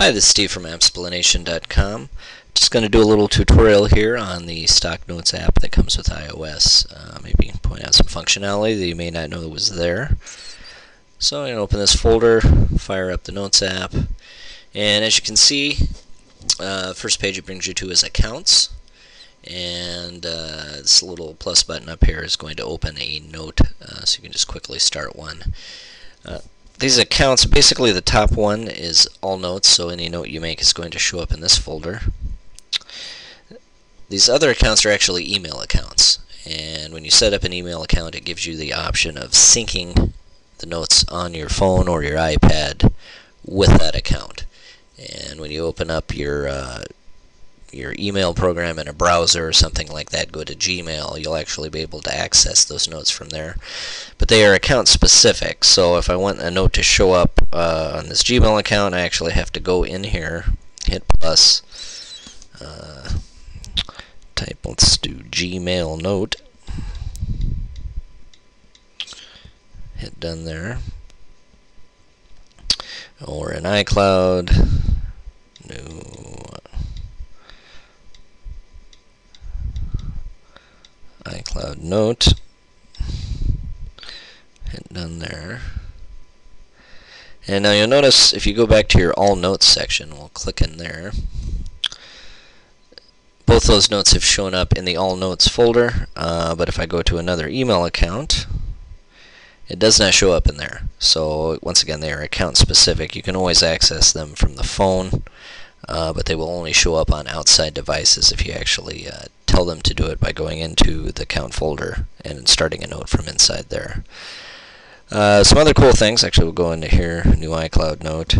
Hi, this is Steve from Appsplanation.com. Just going to do a little tutorial here on the stock notes app that comes with iOS. Maybe point out some functionality that you may not know that was there. So I'm going to open this folder, fire up the notes app, and as you can see, first page it brings you to is accounts, and this little plus button up here is going to open a note, so you can just quickly start one. These accounts, basically the top one is all notes, so any note you make is going to show up in this folder. These other accounts are actually email accounts, and when you set up an email account it gives you the option of syncing the notes on your phone or your iPad with that account. And when you open up your email program in a browser or something like that, go to Gmail, you'll actually be able to access those notes from there. But they are account specific, so if I want a note to show up on this Gmail account, I actually have to go in here, hit plus, type, let's do Gmail note, hit done there, or in iCloud, new iCloud note, hit done there. And now you'll notice if you go back to your all notes section, we'll click in there, both those notes have shown up in the all notes folder, but if I go to another email account, it does not show up in there. So once again, they are account specific. You can always access them from the phone, but they will only show up on outside devices if you actually tell them to do it by going into the account folder and starting a note from inside there. Some other cool things, actually we'll go into here, new iCloud note.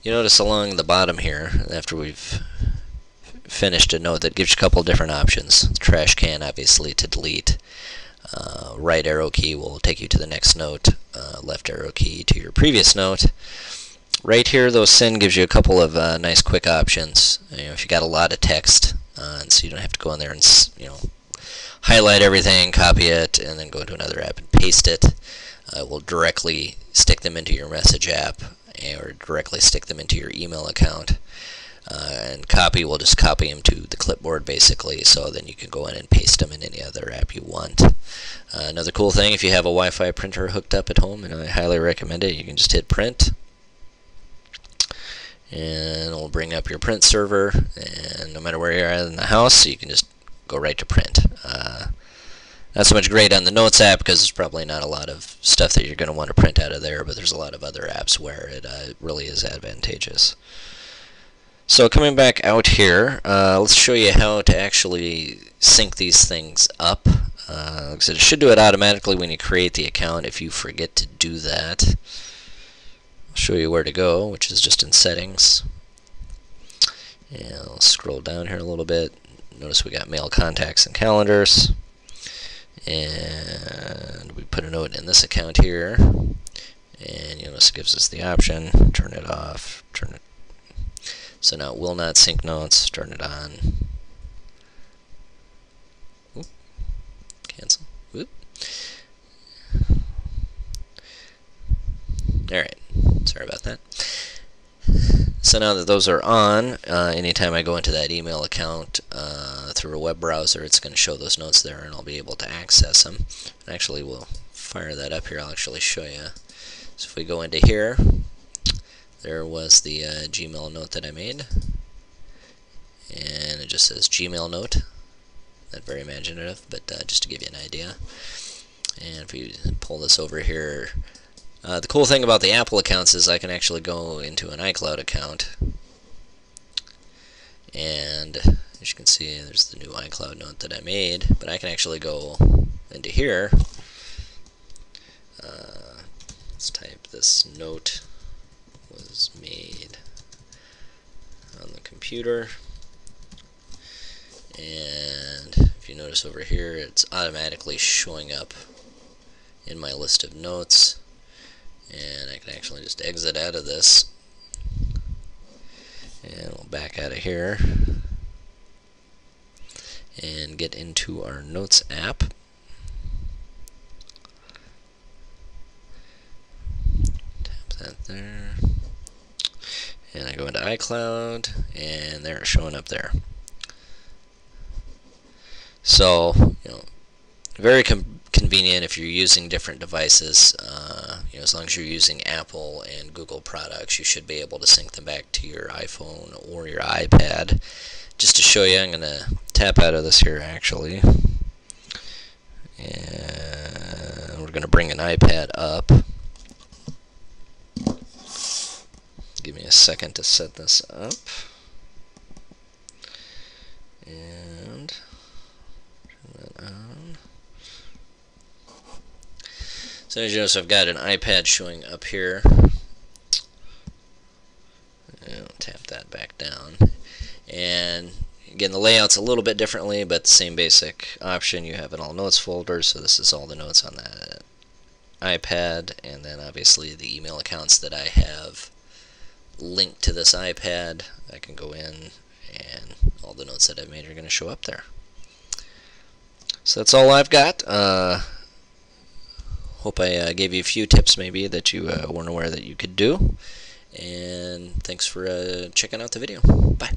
You notice along the bottom here, after we've finished a note, that gives you a couple different options. Trash can, obviously, to delete. Right arrow key will take you to the next note. Left arrow key to your previous note. Right here, though, send gives you a couple of nice quick options. If you got a lot of text, and so you don't have to go in there and highlight everything, copy it, and then go into another app and paste it. It will directly stick them into your message app, or directly stick them into your email account. And copy will just copy them to the clipboard basically, so then you can go in and paste them in any other app you want. Another cool thing, if you have a Wi-Fi printer hooked up at home, and I highly recommend it, you can just hit print, and it'll bring up your print server, and no matter where you're at in the house, you can just go right to print. Not so much great on the Notes app because there's probably not a lot of stuff that you're going to want to print out of there, but there's a lot of other apps where it really is advantageous. So coming back out here, let's show you how to actually sync these things up. Like I said, it should do it automatically when you create the account if you forget to do that. I'll show you where to go, which is just in settings. And I'll scroll down here a little bit. Notice we got mail, contacts, and calendars. And we put a note in this account here. And you notice it gives us the option, turn it off, turn it. So now it will not sync notes, turn it on. Oop. Cancel. Oop. Alright, sorry about that. So now that those are on, anytime I go into that email account through a web browser, it's going to show those notes there and I'll be able to access them. And actually, we'll fire that up here. I'll actually show you. So if we go into here, there was the Gmail note that I made. And it just says Gmail note. Not very imaginative, but just to give you an idea. And if you pull this over here, the cool thing about the Apple accounts is I can actually go into an iCloud account, and as you can see, there's the new iCloud note that I made, but I can actually go into here. Let's type this note was made on the computer, and if you notice over here, it's automatically showing up in my list of notes. And I can actually just exit out of this, and we'll back out of here and get into our Notes app. Tap that there, and I go into iCloud, and there it's showing up there. So, very convenient if you're using different devices. As long as you're using Apple and Google products, you should be able to sync them back to your iPhone or your iPad. Just to show you, I'm going to tap out of this here actually, and we're going to bring an iPad up. Give me a second to set this up. And turn that on. So as you notice, I've got an iPad showing up here. And tap that back down. And again, the layout's a little bit differently, but the same basic option. You have an all notes folder, so this is all the notes on that iPad, and then obviously the email accounts that I have linked to this iPad. I can go in, and all the notes that I've made are going to show up there. So that's all I've got. Hope I gave you a few tips maybe that you weren't aware that you could do. And thanks for checking out the video. Bye.